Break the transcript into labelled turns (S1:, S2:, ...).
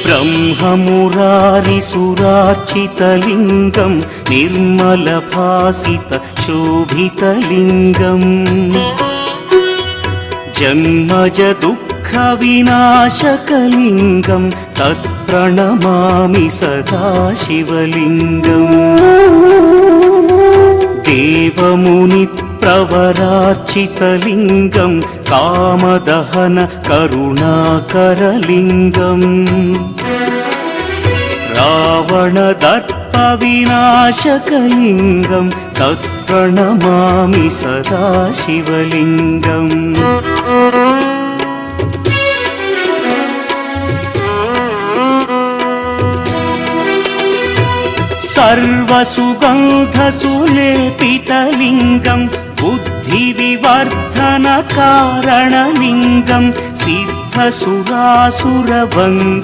S1: ब्रह्ममुरारिसुरार्चितलिङ्गं निर्मलभासितशोभितलिङ्गम् जन्मज दुःखविनाशकलिङ्गं तत्प्रणमामि सदा शिवलिङ्गम् देवमुनिप्रवरार्चितलिङ्गं कामदहन करुणाकरलिङ्गम् रावणदर्पविनाशकलिङ्गं तत्प्रणमामि सदा शिवलिङ्गम् सर्वसुगन्धसुलेपितलिङ्गं बुद्धिविवर्धनकारणलिङ्गं सिद्धसुरासुरवन्द्यलिङ्गम्